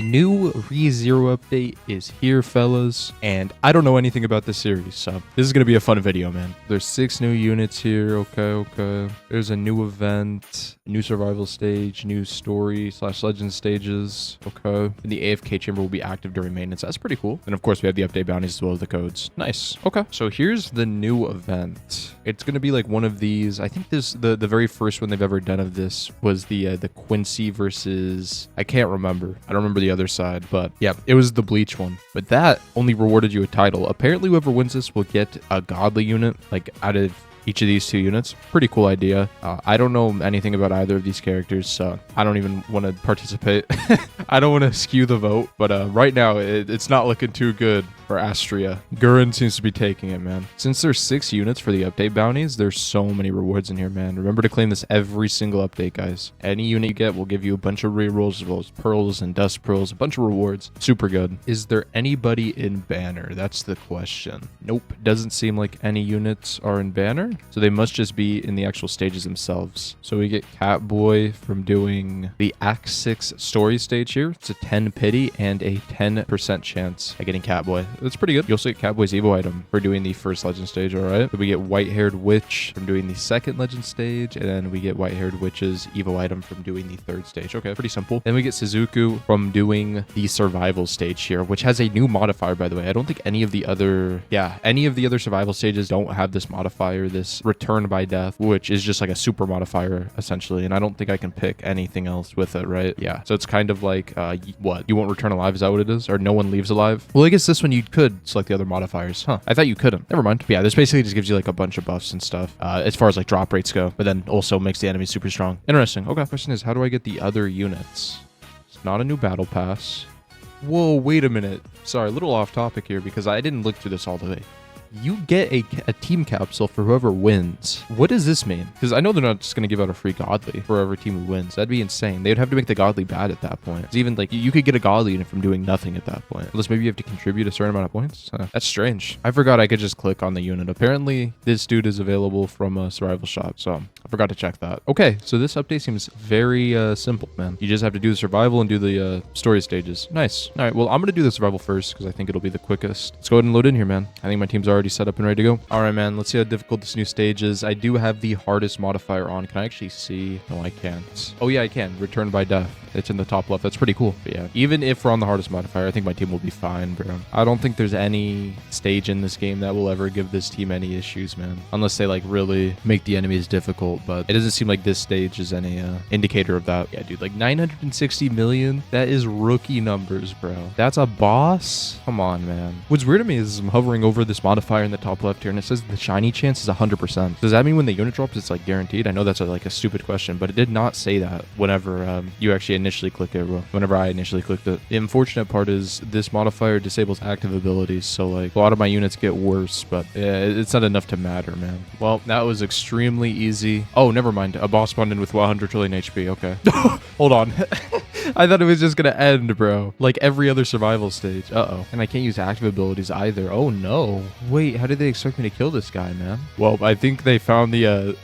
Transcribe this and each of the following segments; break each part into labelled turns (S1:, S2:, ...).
S1: The new ReZero update is here, fellas, and I don't know anything about this series, so this is gonna be a fun video, man. There's 6 new units here. Okay. There's a new event, new survival stage, new story / legend stages. Okay. And the AFK chamber will be active during maintenance. That's pretty cool. And of course, we have the update bounties as well as the codes. Nice. Okay. So here's the new event. It's gonna be like one of these. I think the very first one they've ever done of this was the Quincy versus, I can't remember. I don't remember the other side, but yeah, it was the Bleach one. But that only rewarded you a title. Apparently, whoever wins this will get a godly unit, like out of each of these 2 units. Pretty cool idea. I don't know anything about either of these characters, so I don't even want to participate. I don't want to skew the vote, but right now it's not looking too good for Astria. Gurren seems to be taking it, man. Since there's 6 units for the update bounties, there's so many rewards in here, man. Remember to claim this every single update, guys. Any unit you get will give you a bunch of rerolls as well as pearls and dust pearls, a bunch of rewards. Super good. Is there anybody in Banner? That's the question. Nope. Doesn't seem like any units are in Banner. So they must just be in the actual stages themselves. So we get Catboy from doing the Act 6 story stage here. It's a 10 pity and a 10% chance at getting Catboy. That's pretty good. You also get Catboy's Evo item for doing the first legend stage, all right? So we get White-Haired Witch from doing the second legend stage, and then we get White-Haired Witch's Evo item from doing the third stage. Okay, pretty simple. Then we get Suzuku from doing the survival stage here, which has a new modifier, by the way. I don't think any of the other survival stages don't have this modifier, this return by death, which is just like a super modifier essentially, and I don't think I can pick anything else with it, right? Yeah, so it's kind of like what, you won't return alive, is that what it is? Or no one leaves alive? Well, I guess this one you could select the other modifiers. I thought you couldn't. Never mind. But yeah, this basically just gives you like a bunch of buffs and stuff as far as like drop rates go, but then also makes the enemy super strong. Interesting. Okay, question is, how do I get the other units? It's not a new battle pass. Whoa, wait a minute. Sorry, a little off topic here because I didn't look through this all the way. You get a team capsule for whoever wins. What does this mean? Because I know they're not just going to give out a free godly for whoever team who wins. That'd be insane. They'd have to make the godly bad at that point. It's even like you could get a godly unit from doing nothing at that point. Unless maybe you have to contribute a certain amount of points. That's strange. I forgot I could just click on the unit. Apparently, this dude is available from a survival shop. So I forgot to check that. Okay, so this update seems very simple, man. You just have to do the survival and do the story stages. Nice. All right, well, I'm going to do the survival first because I think it'll be the quickest. Let's go ahead and load in here, man. I think my team's already set up and ready to go. All right, man, let's see how difficult this new stage is. I do have the hardest modifier on. Can I actually see? No, I can't. Oh yeah, I can. Return by death. It's in the top left. That's pretty cool. But yeah, even if we're on the hardest modifier, I think my team will be fine, bro. I don't think there's any stage in this game that will ever give this team any issues, man. Unless they like really make the enemies difficult, but it doesn't seem like this stage is any indicator of that. Yeah, dude, like 960 million. That is rookie numbers, bro. That's a boss? Come on, man. What's weird to me is I'm hovering over this modifier in the top left here, and it says the shiny chance is 100%. Does that mean when the unit drops, it's like guaranteed? I know that's like a stupid question, but it did not say that whenever you actually initially click it, bro. Whenever I initially clicked it. The unfortunate part is this modifier disables active abilities, so like a lot of my units get worse, but yeah, it's not enough to matter, man. Well, that was extremely easy. Oh, never mind. A boss spawned in with 100 trillion HP. Okay. Hold on. I thought it was just gonna end, bro. Like every other survival stage. Uh-oh. And I can't use active abilities either. Oh, no. Wait, how did they expect me to kill this guy, man? Well, I think they found the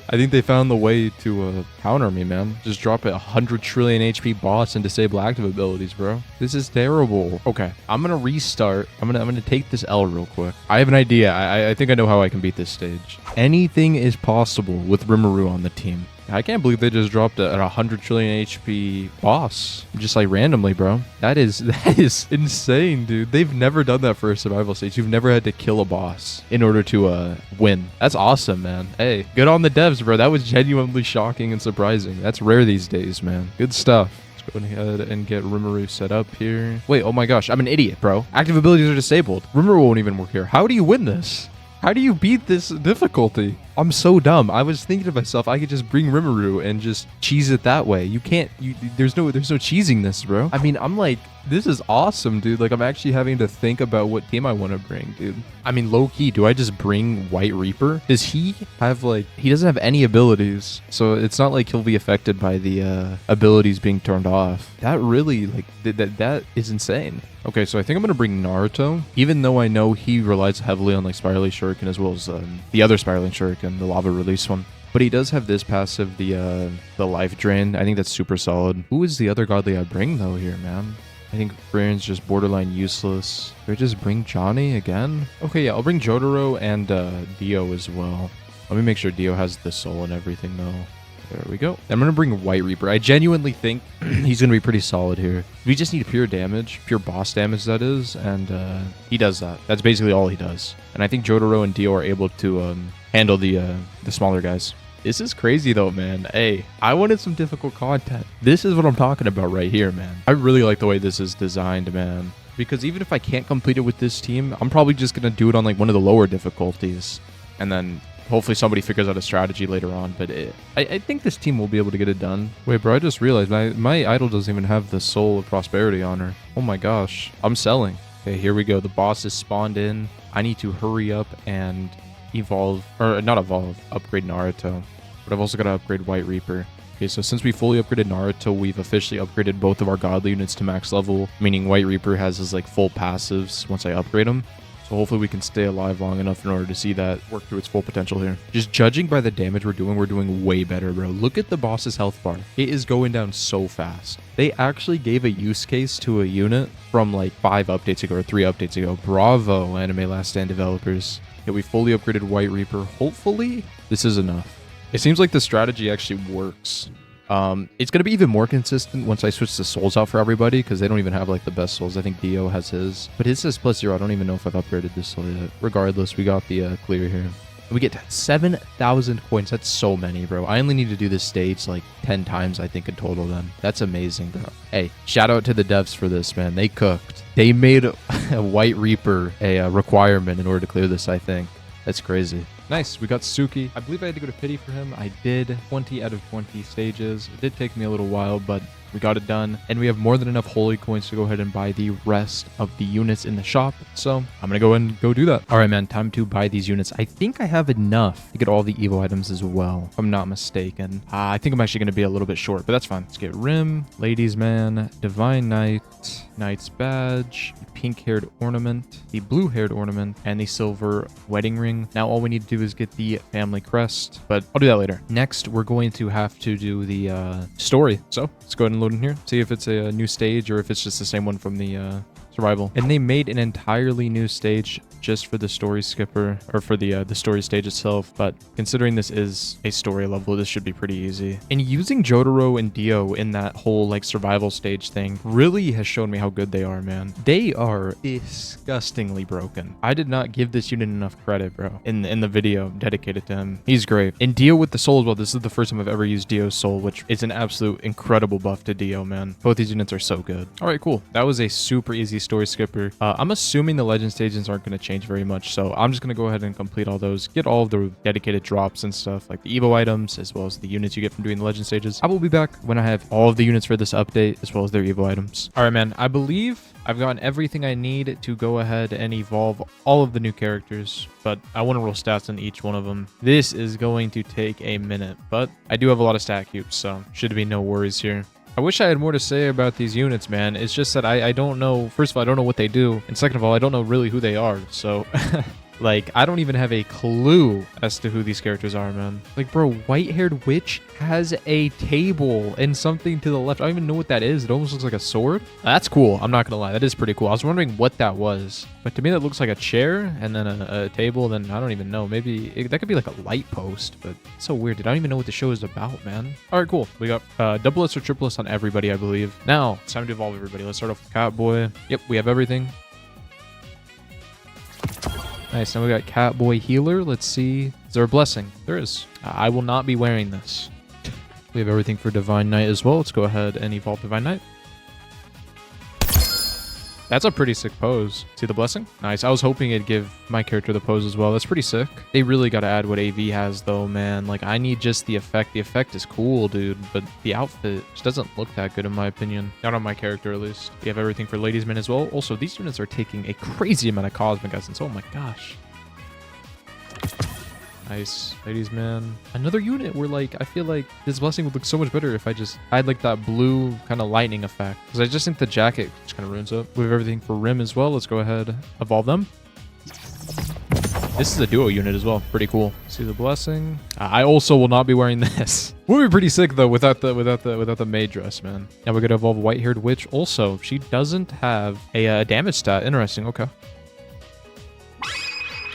S1: I think they found the way to counter me, man. Just drop a 100 trillion HP boss and disable active abilities, bro. This is terrible. Okay, I'm gonna restart. I'm gonna take this L real quick. I have an idea. I think I know how I can beat this stage. Anything is possible with Rimuru on the team. I can't believe they just dropped a 100 trillion HP boss just like randomly, bro. That is insane, dude. They've never done that for a survival stage. You've never had to kill a boss in order to win. That's awesome, man. Hey, good on the devs, bro. That was genuinely shocking and surprising. That's rare these days, man. Good stuff. Go ahead and get Rimuru set up here. Wait, oh my gosh, I'm an idiot, bro. Active abilities are disabled. Rimuru won't even work here. How do you win this? How do you beat this difficulty? I'm so dumb. I was thinking to myself, I could just bring Rimuru and just cheese it that way. You can't. There's no cheesing this, bro. I mean, I'm like, this is awesome, dude. Like, I'm actually having to think about what team I want to bring, dude. I mean, low key, do I just bring White Reaper? Does he have like? He doesn't have any abilities, so it's not like he'll be affected by the abilities being turned off. That really like that is insane. Okay, so I think I'm gonna bring Naruto, even though I know he relies heavily on like Spiraling Shuriken as well as the other Spiraling Shuriken, the lava release one. But he does have this passive, the life drain. I think that's super solid. Who is the other godly I bring though here, man? I think Brand's just borderline useless. Do I just bring Johnny again? Okay, yeah, I'll bring Jotaro and Dio as well. Let me make sure Dio has the soul and everything though. There we go. I'm going to bring White Reaper. I genuinely think he's going to be pretty solid here. We just need pure damage, pure boss damage that is, and he does that. That's basically all he does. And I think Jotaro and Dio are able to handle the smaller guys. This is crazy though, man. Hey, I wanted some difficult content. This is what I'm talking about right here, man. I really like the way this is designed, man. Because even if I can't complete it with this team, I'm probably just going to do it on like one of the lower difficulties. And then hopefully somebody figures out a strategy later on. But I think this team will be able to get it done. Wait, bro, I just realized my idol doesn't even have the Soul of Prosperity on her. Oh my gosh. I'm selling. Okay, here we go. The boss is spawned in. I need to hurry up and evolve, or not evolve, upgrade Naruto. But I've also got to upgrade White Reaper. Okay, so since we fully upgraded Naruto, we've officially upgraded both of our godly units to max level, meaning White Reaper has his like full passives once I upgrade him. So hopefully we can stay alive long enough in order to see that work through its full potential here. Just judging by the damage we're doing way better, bro. Look at the boss's health bar. It is going down so fast. They actually gave a use case to a unit from like 5 updates ago or 3 updates ago. Bravo, Anime Last Stand developers. Yeah, we fully upgraded White Reaper. Hopefully this is enough. It seems like the strategy actually works. It's going to be even more consistent once I switch the souls out for everybody, because they don't even have like the best souls. I think Dio has his, but his says +0. I don't even know if I've upgraded this soul yet. Regardless, we got the clear here. We get 7,000 coins. That's so many, bro. I only need to do this stage like 10 times, I think, in total then. That's amazing, bro. Hey, shout out to the devs for this, man. They cooked. They made a White Reaper a requirement in order to clear this, I think. That's crazy. Nice. We got Suki. I believe I had to go to pity for him. I did 20 out of 20 stages. It did take me a little while, but we got it done. And we have more than enough holy coins to go ahead and buy the rest of the units in the shop. So I'm going to go and go do that. All right, man. Time to buy these units. I think I have enough to get all the Evo items as well, if I'm not mistaken. I think I'm actually going to be a little bit short, but that's fine. Let's get Rim, Ladies Man, Divine Knight, Knight's Badge, the pink-haired ornament, the blue-haired ornament, and the silver wedding ring. Now all we need to do is get the family crest, but I'll do that later. Next, we're going to have to do the story. So let's go ahead and load in here, see if it's a new stage or if it's just the same one from the survival. And they made an entirely new stage just for the story skipper, or for the story stage itself. But considering this is a story level, this should be pretty easy. And using Jotaro and Dio in that whole like survival stage thing really has shown me how good they are, man. They are disgustingly broken. I did not give this unit enough credit, bro, in the video dedicated to him. He's great. And Dio with the soul as well. This is the first time I've ever used Dio's soul, which is an absolute incredible buff to Dio, man. Both these units are so good. All right, cool. That was a super easy story skipper. I'm assuming the legend stages aren't going to change very much, so I'm just going to go ahead and complete all those, get all of the dedicated drops and stuff, like the Evo items, as well as the units you get from doing the legend stages. I will be back when I have all of the units for this update, as well as their Evo items. All right, man. I believe I've gotten everything I need to go ahead and evolve all of the new characters, but I want to roll stats on each one of them. This is going to take a minute, but I do have a lot of stat cubes, so should be no worries here. I wish I had more to say about these units, man. It's just that I don't know. First of all, I don't know what they do. And second of all, I don't know really who they are. So, like, I don't even have a clue as to who these characters are, man. Like, bro, white-haired witch has a table and something to the left. I don't even know what that is. It almost looks like a sword. That's cool. I'm not going to lie. That is pretty cool. I was wondering what that was. But to me, that looks like a chair and then a table. Then I don't even know. Maybe that could be like a light post, but it's so weird. Dude, I don't even know what the show is about, man. All right, cool. We got double S or triple S on everybody, I believe. Now it's time to evolve everybody. Let's start off with Catboy. Yep, we have everything. Nice. Now we got Catboy Healer. Let's see. Is there a blessing? There is. I will not be wearing this. We have everything for Divine Knight as well. Let's go ahead and evolve Divine Knight. That's a pretty sick pose. See the blessing? Nice. I was hoping it'd give my character the pose as well. That's pretty sick. They really got to add what AV has though, man. Like, I need just the effect. The effect is cool, dude, but the outfit just doesn't look that good in my opinion. Not on my character, at least. We have everything for Ladies Man as well. Also, these units are taking a crazy amount of cosmic essence. Oh my gosh. Nice. Ladies Man. Another unit where, like, I feel like this blessing would look so much better if I just had, like, that blue kind of lightning effect. Because I just think the jacket just kind of ruins it. We have everything for Rim as well. Let's go ahead, evolve them. This is a duo unit as well. Pretty cool. See the blessing. I also will not be wearing this. Would be pretty sick though without the maid dress, man. Now we're gonna evolve white-haired witch. Also, she doesn't have a damage stat. Interesting. Okay.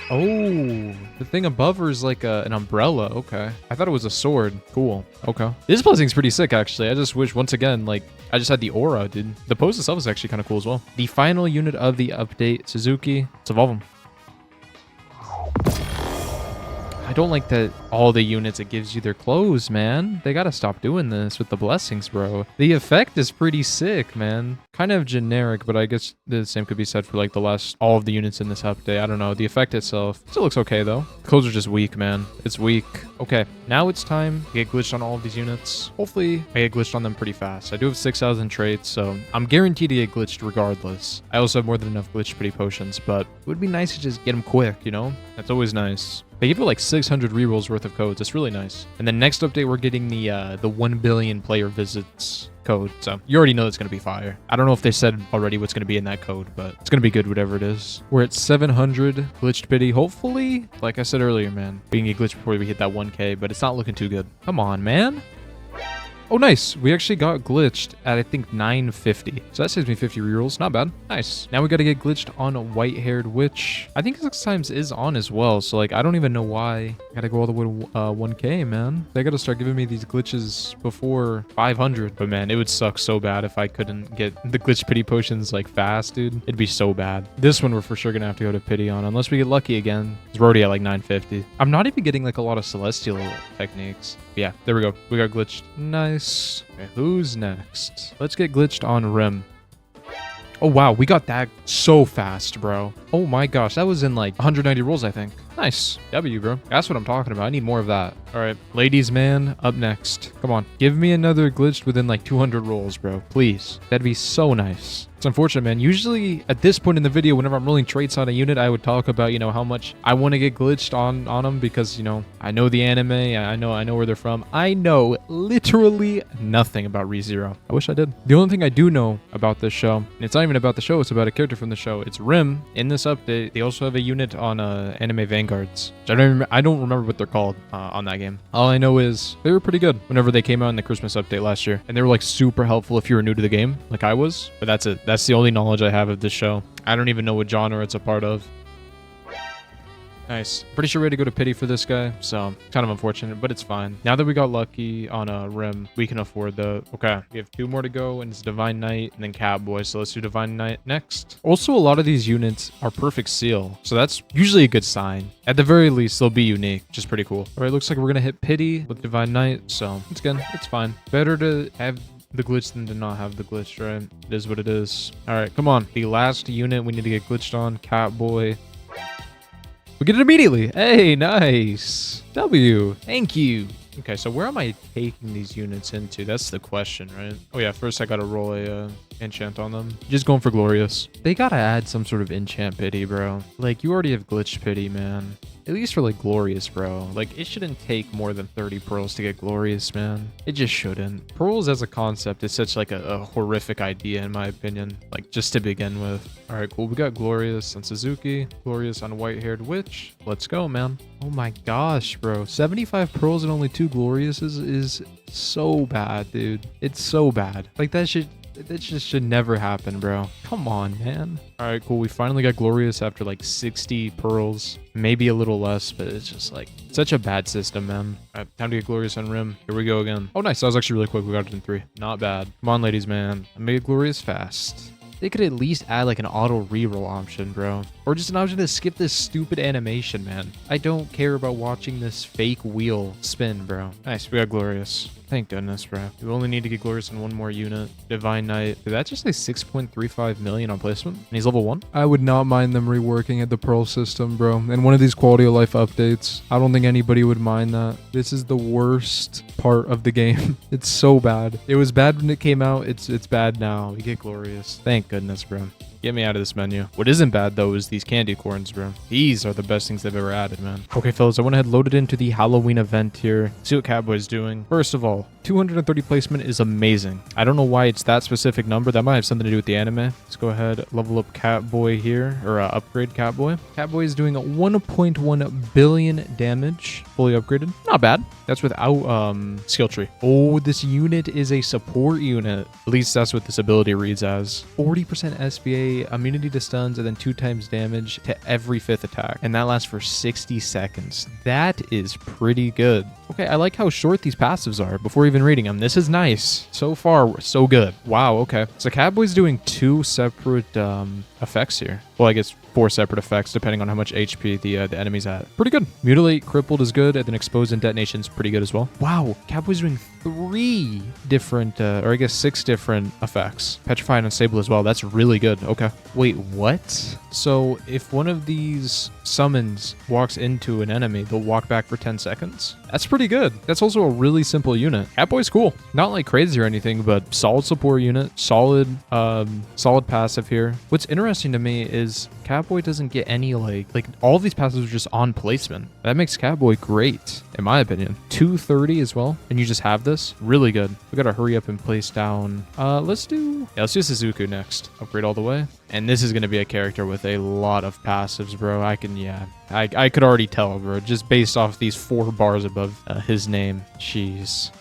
S1: Oh, the thing above her is like an umbrella. Okay. I thought it was a sword. Cool. Okay. This blessing's pretty sick, actually. I just wish, once again, like, I just had the aura, dude. The pose itself is actually kind of cool as well. The final unit of the update, Suzuki. Let's evolve him. I don't like that all the units, it gives you their clothes, man. They gotta stop doing this with the blessings, bro. The effect is pretty sick, man. Kind of generic, but I guess the same could be said for like all of the units in this update. I don't know. The effect itself still looks okay though. Clothes are just weak, man. It's weak. Okay, now it's time to get glitched on all of these units. Hopefully I get glitched on them pretty fast. I do have 6,000 traits, so I'm guaranteed to get glitched regardless. I also have more than enough glitch pretty potions, but it would be nice to just get them quick, you know? That's always nice. They give it like 600 rerolls worth of codes. It's really nice. And then next update, we're getting the 1 billion player visits code. So you already know it's going to be fire. I don't know if they said already what's going to be in that code, but it's going to be good, whatever it is. We're at 700 glitched pity. Hopefully, like I said earlier, man, we can get glitched before we hit that 1K, but it's not looking too good. Come on, man. Oh, nice. We actually got glitched at, I think, 950. So that saves me 50 rerolls. Not bad. Nice. Now we got to get glitched on a white-haired witch. I think 6 times is on as well. So, like, I don't even know why. I got to go all the way to 1K, man. They got to start giving me these glitches before 500. But, man, it would suck so bad if I couldn't get the glitch pity potions, like, fast, dude. It'd be so bad. This one we're for sure going to have to go to pity on, unless we get lucky again. Because we're already at, like, 950. I'm not even getting, like, a lot of celestial techniques. Yeah, there we go. We got glitched. Nice. Okay, who's next? Let's get glitched on Rim. Oh, wow. We got that so fast, bro. Oh, my gosh. That was in like 190 rolls, I think. Nice. W, bro. That's what I'm talking about. I need more of that. All right. Ladies, man, up next. Come on. Give me another glitched within like 200 rolls, bro. Please. That'd be so nice. It's unfortunate, man. Usually at this point in the video, whenever I'm rolling traits on a unit, I would talk about, you know, how much I want to get glitched on them because, you know, I know the anime. I know where they're from. I know literally nothing about ReZero. I wish I did. The only thing I do know about this show, and it's not even about the show, it's about a character from the show. It's Rim. In this update, they also have a unit on Anime Vanguards. I don't remember what they're called on that game. All I know is they were pretty good whenever they came out in the Christmas update last year. And they were like super helpful if you were new to the game, like I was. But that's it. That's the only knowledge I have of this show. I don't even know what genre it's a part of. Nice. Pretty sure we had to go to pity for this guy, so kind of unfortunate, but it's fine. Now that we got lucky on a Rim, we can afford the... Okay, we have 2 more to go, and it's Divine Knight and then Catboy, so let's do Divine Knight next. Also, a lot of these units are perfect seal, so that's usually a good sign. At the very least, they'll be unique, which is pretty cool. All right, looks like we're gonna hit pity with Divine Knight, so it's good. It's fine. Better to have the glitch than to not have the glitch, right? It is what it is. All right, come on. The last unit we need to get glitched on, Catboy. We get it immediately. Hey, nice. W. Thank you. Okay, so where am I taking these units into? That's the question, right? Oh yeah, first I gotta roll a enchant on them. Just going for glorious. They gotta add some sort of enchant pity, bro. Like, you already have glitch pity, man. At least for like glorious, bro. Like, it shouldn't take more than 30 pearls to get glorious, man. It just shouldn't. Pearls as a concept is such like a horrific idea in my opinion. Like, just to begin with. All right, cool. We got glorious on Suzuki, glorious on white-haired witch. Let's go, man. Oh my gosh, bro. 75 pearls and only 2 gloriouses is so bad, dude. It's so bad. Like, that just should never happen, bro. Come on, man. All right, cool. We finally got glorious after like 60 pearls. Maybe a little less, but it's just like such a bad system, man. All right, time to get glorious on Rim. Here we go again. Oh, nice. That was actually really quick. We got it in 3. Not bad. Come on, ladies, man. I made glorious fast. They could at least add like an auto reroll option, bro. Or just an option to skip this stupid animation, man. I don't care about watching this fake wheel spin, bro. Nice, we got glorious. Thank goodness, bro. We only need to get glorious in 1 more unit. Divine Knight. Did that just say 6.35 million on placement? And he's level 1? I would not mind them reworking at the Pearl system, bro. And one of these quality of life updates. I don't think anybody would mind that. This is the worst part of the game. It's so bad. It was bad when it came out. It's bad now. We get glorious. Thank goodness, bro. Get me out of this menu. What isn't bad, though, is these candy corns, bro. These are the best things they've ever added, man. Okay, fellas, I went ahead and loaded into the Halloween event here. See what Catboy's doing. First of all, 230 placement is amazing. I don't know why it's that specific number. That might have something to do with the anime. Let's go ahead, level up Catboy here, or upgrade Catboy. Catboy is doing 1.1 billion damage, fully upgraded. Not bad. That's without skill tree. Oh, this unit is a support unit. At least that's what this ability reads as. 40% SBA, immunity to stuns, and then 2 times damage to every 5th attack. And that lasts for 60 seconds. That is pretty good. Okay, I like how short these passives are before even reading them. This is nice. So far, so good. Wow, okay. So Catboy's doing 2 separate effects here. Well, I guess 4 separate effects depending on how much HP the enemy's at. Pretty good. Mutilate, crippled is good, and then expose and detonation's pretty good as well. Wow, Catboy's doing 3 different, or I guess 6 different effects. Petrify and unstable as well. That's really good. Okay. Wait, what? So if one of these summons walks into an enemy, they'll walk back for 10 seconds? That's pretty good. That's also a really simple unit. Catboy's cool. Not like crazy or anything, but solid support unit, solid passive here. What's interesting to me is Catboy doesn't get any like all of these passives are just on placement. That makes Catboy great, in my opinion. 230 as well, and you just have this. Really good. We gotta hurry up and place down. Let's do Suzuku next. Upgrade all the way. And this is gonna be a character with a lot of passives, bro. I could already tell, bro, just based off these 4 bars above his name. Jeez.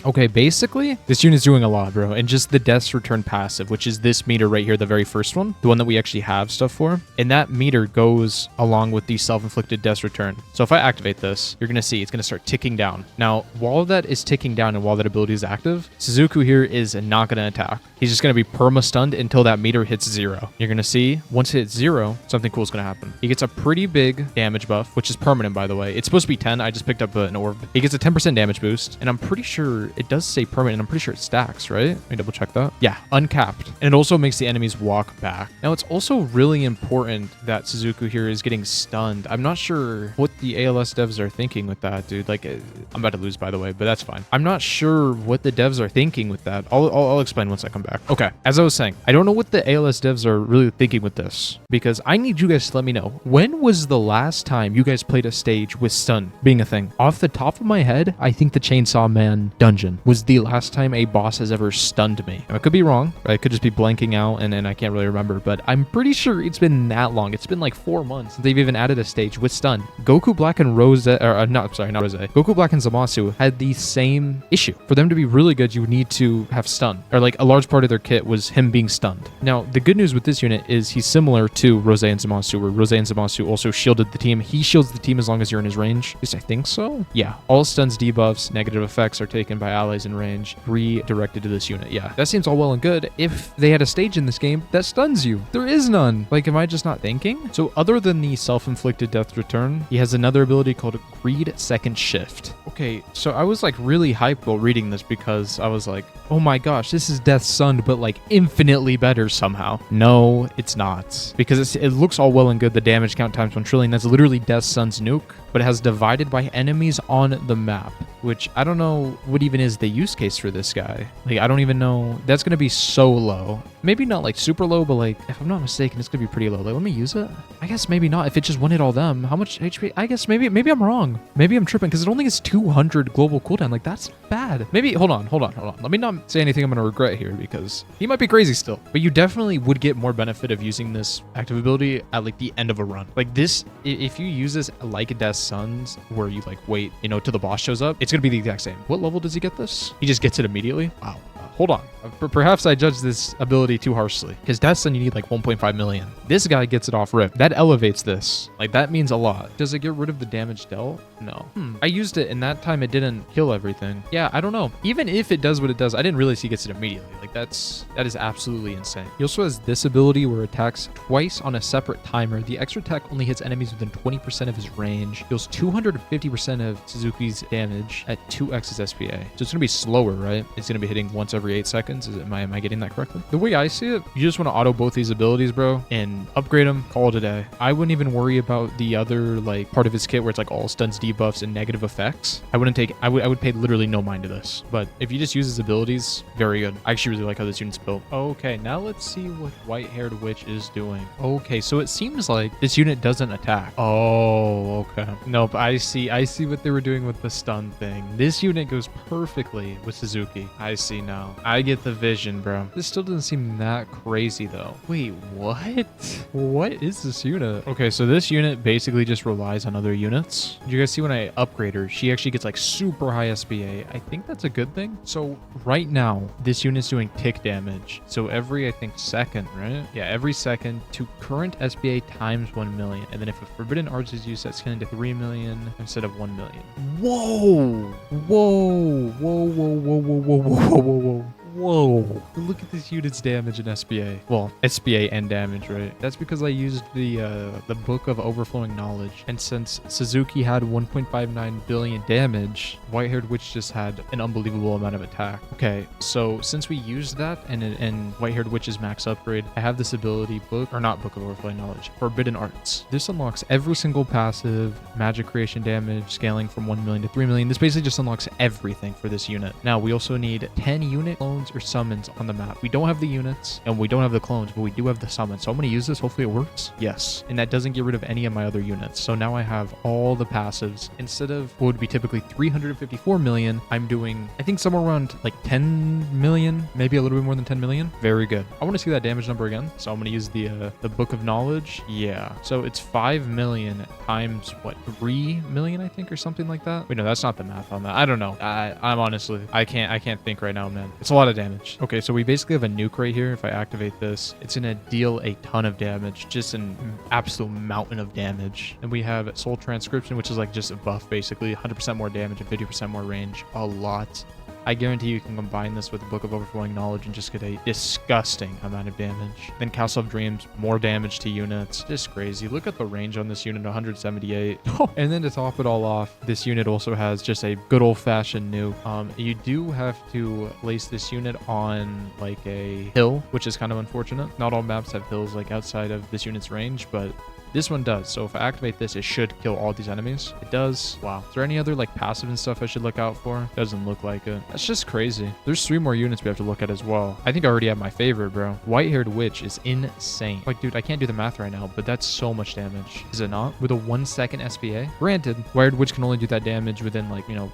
S1: Okay, basically, this unit's doing a lot, bro. And just the Death's Return passive, which is this meter right here, the very first one, the one that we actually have stuff for. And that meter goes along with the self-inflicted Death's Return. So if I activate this, you're going to see it's going to start ticking down. Now, while that is ticking down and while that ability is active, Suzuku here is not going to attack. He's just going to be perma-stunned until that meter hits 0. You're going to see, once it hits 0, something cool is going to happen. He gets a pretty big damage buff, which is permanent, by the way. It's supposed to be 10. I just picked up an orb. He gets a 10% damage boost, and I'm pretty sure it does say permanent, and I'm pretty sure it stacks, right? Let me double check that. Yeah, uncapped. And it also makes the enemies walk back. Now, it's also really important that Suzuku here is getting stunned. I'm not sure what the ALS devs are thinking with that, dude. Like, I'm about to lose, by the way, but that's fine. I'm not sure what the devs are thinking with that. I'll explain once I come back. Okay, as I was saying, I don't know what the ALS devs are really thinking with this, because I need you guys to let me know. When was the last time you guys played a stage with stun being a thing? Off the top of my head, I think the Chainsaw Man dungeon was the last time a boss has ever stunned me. Now, I could be wrong. Right? I could just be blanking out and I can't really remember, but I'm pretty sure it's been that long. It's been like 4 months since they've even added a stage with stun. Goku Black and not Rose. Goku Black and Zamasu had the same issue. For them to be really good, you would need to have stun, or like a large part of their kit was him being stunned. Now, the good news with this unit is he's similar to Rose and Zamasu, where Rose and Zamasu also shielded the team. He shields the team as long as you're in his range. At least I think so. Yeah, all stuns, debuffs, negative effects are taken by allies in range, redirected to this unit. Yeah, that seems all well and good if they had a stage in this game that stuns you. There is none. Like, am I just not thinking? So other than the self-inflicted death return, he has another ability called Greed Second Shift. Okay, so I was like really hyped while reading this because I was like, oh my gosh, this is Death's Sun, but like infinitely better somehow. No, it's not. Because it looks all well and good, the damage count times 1 trillion. That's literally Death's Sun's nuke, but it has divided by enemies on the map, which I don't know what even is the use case for this guy. Like, I don't even know. That's going to be so low. Maybe not like super low, but like, if I'm not mistaken, it's going to be pretty low. Like, let me use it. I guess maybe not. If it just one hit all them, how much HP? I guess maybe I'm wrong. Maybe I'm tripping because it only has 200 global cooldown. Like, that's bad. Maybe, hold on. Let me not say anything I'm going to regret here because he might be crazy still. But you definitely would get more benefit of using this active ability at like the end of a run. Like this, if you use this like Death's Sons, where you like wait, you know, till the boss shows up, it's going to be the exact same. What level does he get this? He just gets it immediately? Wow. Hold on. Perhaps I judged this ability too harshly. Because Death's Sun, you need like 1.5 million. This guy gets it off rip. That elevates this. Like, that means a lot. Does it get rid of the damage dealt? No. I used it, and that time it didn't kill everything. Yeah, I don't know. Even if it does what it does, I didn't realize he gets it immediately. Like, that is absolutely insane. He also has this ability where it attacks twice on a separate timer. The extra attack only hits enemies within 20% of his range. Deals 250% of Suzuki's damage at 2x his SPA. So it's going to be slower, right? It's going to be hitting once every every 8 seconds. Am I getting that correctly? The way I see it, you just want to auto both these abilities, bro, and upgrade them, call it a day. I wouldn't even worry about the other like part of his kit where it's like all stuns, debuffs, and negative effects. I would pay literally no mind to this. But if you just use his abilities, very good. I actually really like how this unit's built. Okay, now let's see what white-haired witch is doing. Okay, so it seems like this unit doesn't attack. Oh, okay. Nope, I see what they were doing with the stun thing. This unit goes perfectly with Suzuki. I see now. I get the vision, bro. This still doesn't seem that crazy though. Wait, what? What is this unit? Okay, so this unit basically just relies on other units. Did you guys see when I upgrade her, she actually gets like super high SBA. I think that's a good thing. So right now, this unit's doing tick damage. So every, I think, second, right? Yeah, every second to current SBA times 1 million. And then if a forbidden arts is used, that's going to 3 million instead of 1 million. Whoa! Whoa! Whoa, whoa, whoa, whoa, whoa, whoa, whoa, whoa. Whoa. Look at this unit's damage in SBA. Well, SBA and damage, right? That's because I used the Book of Overflowing Knowledge. And since Suzuki had 1.59 billion damage, White-Haired Witch just had an unbelievable amount of attack. Okay, so since we used that and White-Haired Witch's max upgrade, I have this ability, Book of Overflowing Knowledge, Forbidden Arts. This unlocks every single passive, magic creation damage, scaling from 1 million to 3 million. This basically just unlocks everything for this unit. Now, we also need 10 unit clones or summons on the map. We don't have the units and we don't have the clones, but we do have the summons. So I'm going to use this. Hopefully it works. Yes. And that doesn't get rid of any of my other units. So now I have all the passives. Instead of what would be typically 354 million, I'm doing, I think, somewhere around like 10 million, maybe a little bit more than 10 million. Very good. I want to see that damage number again. So I'm going to use the Book of Knowledge. Yeah. So it's 5 million times what? 3 million, I think, or something like that. Wait, no, that's not the math on that. I don't know. I'm honestly, I can't think right now, man. It's a lot of damage. Okay, so we basically have a nuke right here. If I activate this, it's gonna deal a ton of damage, just an absolute mountain of damage. And we have Soul Transcription, which is like just a buff, basically 100% more damage and 50% more range. A lot. I guarantee you can combine this with the Book of Overflowing Knowledge and just get a disgusting amount of damage. Then Castle of Dreams, more damage to units. Just crazy. Look at the range on this unit, 178. And then to top it all off, this unit also has just a good old-fashioned nuke. You do have to place this unit on like a hill, which is kind of unfortunate. Not all maps have hills like outside of this unit's range, but this one does. So if I activate this, it should kill all these enemies. It does. Wow. Is there any other like passive and stuff I should look out for? Doesn't look like it. That's just crazy. There's 3 more units we have to look at as well. I think I already have my favorite, bro. White-Haired Witch is insane. Like, dude, I can't do the math right now, but that's so much damage. Is it not? With a 1 second SBA? Granted, White-Haired Witch can only do that damage within like, you know,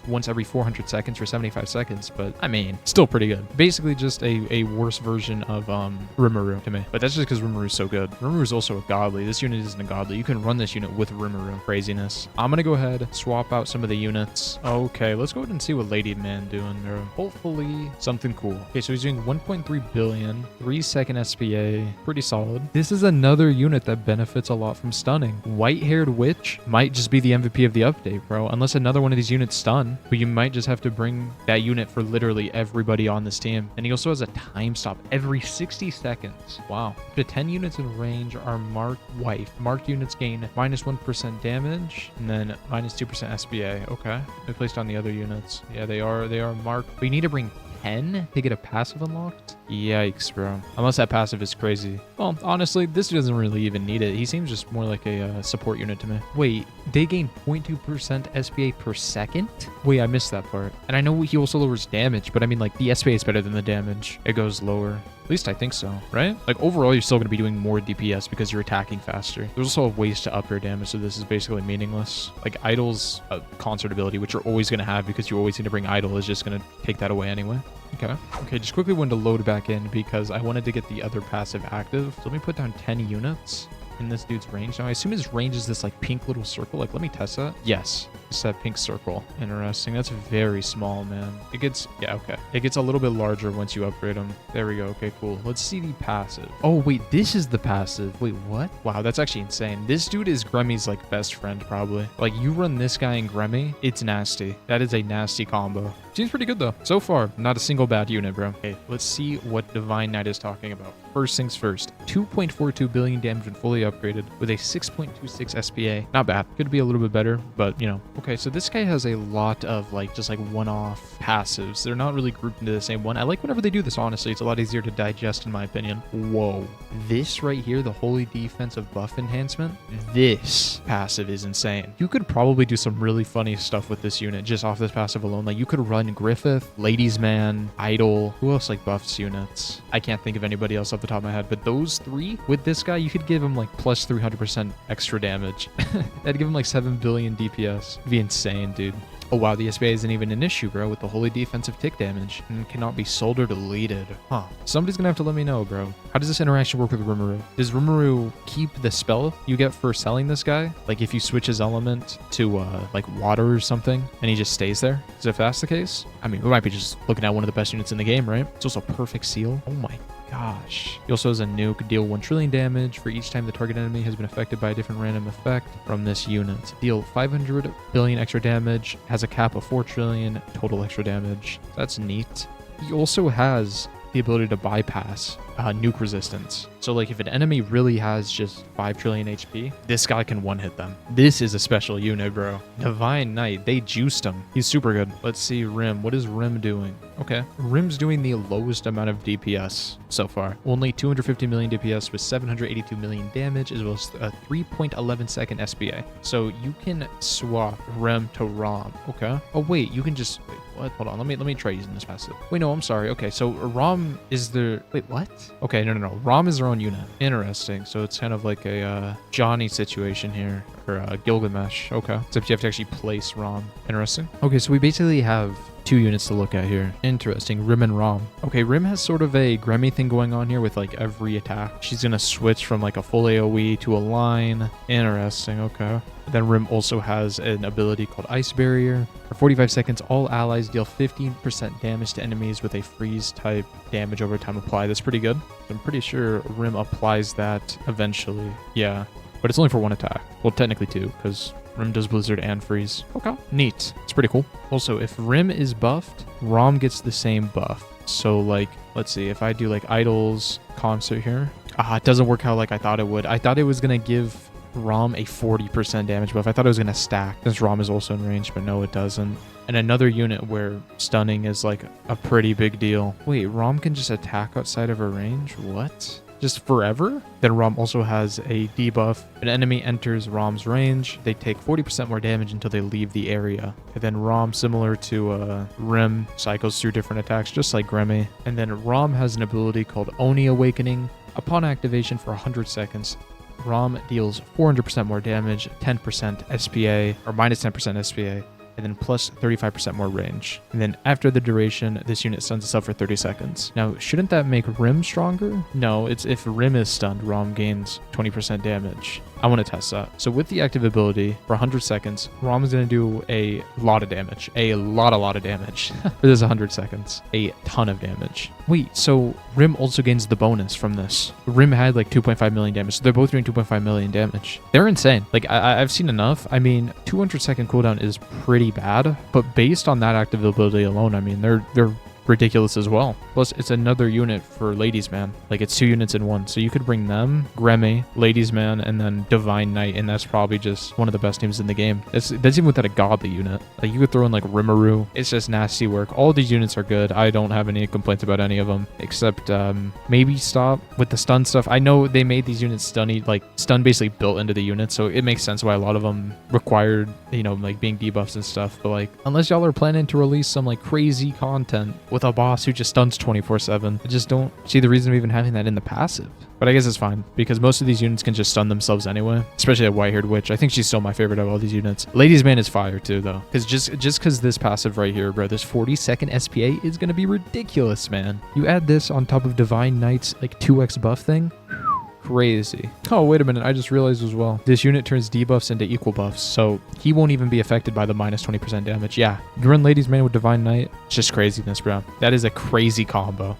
S1: once every 400 seconds for 75 seconds, but I mean, still pretty good. Basically just a worse version of Rimuru to me. But that's just because Rimuru is so good. Rimuru is also a godly. This unit isn't a godly. You can run this unit with Rimuru. Craziness. I'm gonna go ahead, swap out some of the units. Okay, let's go ahead and see what Lady Man doing there. Hopefully something cool. Okay, so he's doing 1.3 billion, 3 second SPA. Pretty solid. This is another unit that benefits a lot from stunning. White-Haired Witch might just be the MVP of the update, bro. Unless another one of these units stun, but you might just have to bring that unit for literally everybody on this team. And he also has a time stop every 60 seconds. Wow. The 10 units in range are marked wife. Marked units gain -1% damage and then -2% SBA. Okay. They're placed on the other units. Yeah, they are marked. But you need to bring 10 to get a passive unlocked? Yikes, bro. Unless that passive is crazy. Well, honestly, this doesn't really even need it. He seems just more like a support unit to me. Wait, they gain 0.2% SBA per second? Wait, I missed that part. And I know he also lowers damage, but I mean, like, the SBA is better than the damage. It goes lower. At least I think so, right? Like, overall, you're still going to be doing more DPS because you're attacking faster. There's also ways to up your damage, so this is basically meaningless. Like, Idol's concert ability, which you're always going to have because you always need to bring Idol, is just going to take that away anyway. Okay, just quickly wanted to load back in because I wanted to get the other passive active. So let me put down 10 units in this dude's range. Now, I assume his range is this, like, pink little circle. Like, let me test that. Yes, it's that pink circle. Interesting. That's very small, man. It gets, yeah, okay. It gets a little bit larger once you upgrade him. There we go. Okay, cool. Let's see the passive. Oh, wait, this is the passive. Wait, what? Wow, that's actually insane. This dude is Gremmy's, like, best friend, probably. Like, you run this guy and Gremmy, it's nasty. That is a nasty combo. Seems pretty good, though. So far, not a single bad unit, bro. Okay, let's see what Divine Knight is talking about. First things first. 2.42 billion damage when fully upgraded with a 6.26 SPA. Not bad. Could be a little bit better, but, you know, okay. Okay, so this guy has a lot of like just like one-off passives. They're not really grouped into the same one. I like whenever they do this, honestly. It's a lot easier to digest in my opinion. Whoa. This right here, the Holy Defensive Buff Enhancement, this passive is insane. You could probably do some really funny stuff with this unit just off this passive alone. Like you could run Griffith, Ladies Man, Idol. Who else like buffs units? I can't think of anybody else off the top of my head, but those three with this guy, you could give him like plus 300% extra damage. That'd give him like 7 billion DPS. It'd be insane, dude. Oh wow, the SBA isn't even an issue, bro, with the Holy Defensive Tick damage and cannot be sold or deleted. Huh. Somebody's gonna have to let me know, bro. How does this interaction work with Rimuru? Does Rimuru keep the spell you get for selling this guy? Like if you switch his element to like water or something and he just stays there? Is if that's the case? I mean, we might be just looking at one of the best units in the game, right? It's also perfect seal. Oh my gosh. He also has a nuke, deal 1 trillion damage for each time the target enemy has been affected by a different random effect from this unit. Deal 500 billion extra damage, has a cap of 4 trillion total extra damage. That's neat. He also has the ability to bypass nuke resistance. So like if an enemy really has just 5 trillion HP, this guy can one-hit them. This is a special unit, bro. Divine Knight, they juiced him. He's super good. Let's see Rim. What is Rim doing? Okay. Rim's doing the lowest amount of DPS so far. Only 250 million DPS with 782 million damage as well as a 3.11 second SBA. So you can swap Rim to Rom. Okay. Oh wait, you can just... Wait, what? Hold on. Let me try using this passive. Wait, no, I'm sorry. Okay, so Rom is the... Wait, what? Okay, no. Rom is their own unit. Interesting. So it's kind of like a Johnny situation here. Or Gilgamesh. Okay. Except you have to actually place Rom. Interesting. Okay, so we basically have 2 units to look at here. Interesting. Rim and Rom. Okay, Rim has sort of a Gremmy thing going on here with like every attack. She's going to switch from like a full AoE to a line. Interesting. Okay. Then Rim also has an ability called Ice Barrier. For 45 seconds, all allies deal 15% damage to enemies with a freeze type damage over time applied. That's pretty good. I'm pretty sure Rim applies that eventually. Yeah, but it's only for 1 attack. Well, technically 2, because Rim does Blizzard and Freeze. Okay, neat. It's pretty cool. Also, if Rim is buffed, Rom gets the same buff. So like, let's see, if I do like Idol's concert here. It doesn't work out like I thought it would. I thought it was going to give Rom a 40% damage buff. I thought it was going to stack since Rom is also in range, but no, it doesn't. And another unit where stunning is like a pretty big deal. Wait, Rom can just attack outside of her range? What? Just forever? Then Rom also has a debuff. An enemy enters Rom's range, they take 40% more damage until they leave the area. And then Rom, similar to Rim, cycles through different attacks just like Gremmy. And then Rom has an ability called Oni Awakening. Upon activation for 100 seconds, Rom deals 400% more damage, 10% SPA, or minus 10% SPA, and then plus 35% more range. And then after the duration, this unit stuns itself for 30 seconds. Now, shouldn't that make Rim stronger? No, it's if Rim is stunned, Rom gains 20% damage. I want to test that. So with the active ability for 100 seconds, Rom is going to do a lot of damage. A lot of damage. For this 100 seconds. A ton of damage. Wait, so Rim also gains the bonus from this. Rim had like 2.5 million damage. So they're both doing 2.5 million damage. They're insane. Like I've seen enough. I mean, 200 second cooldown is pretty bad, but based on that active ability alone, I mean, they're ridiculous as well. Plus, it's another unit for Ladies Man. Like, it's 2 units in 1. So you could bring them, Gremmy, Ladies Man, and then Divine Knight, and that's probably just one of the best teams in the game. That's even without a godly unit. Like, you could throw in, like, Rimuru. It's just nasty work. All these units are good. I don't have any complaints about any of them, except maybe stop with the stun stuff. I know they made these units stunny, like, stun basically built into the unit, so it makes sense why a lot of them required, you know, like, being debuffs and stuff. But, like, unless y'all are planning to release some, like, crazy content with a boss who just stuns 24/7. I just don't see the reason of even having that in the passive. But I guess it's fine, because most of these units can just stun themselves anyway, especially that white-haired witch. I think she's still my favorite of all these units. Ladies Man is fire too, though, because just because this passive right here, bro, this 40-second SPA is going to be ridiculous, man. You add this on top of Divine Knight's, like, 2x buff thing. Crazy. Oh, wait a minute. I just realized as well. This unit turns debuffs into equal buffs, so he won't even be affected by the minus 20% damage. Yeah. You run Ladies Man with Divine Knight. It's just craziness, bro. That is a crazy combo.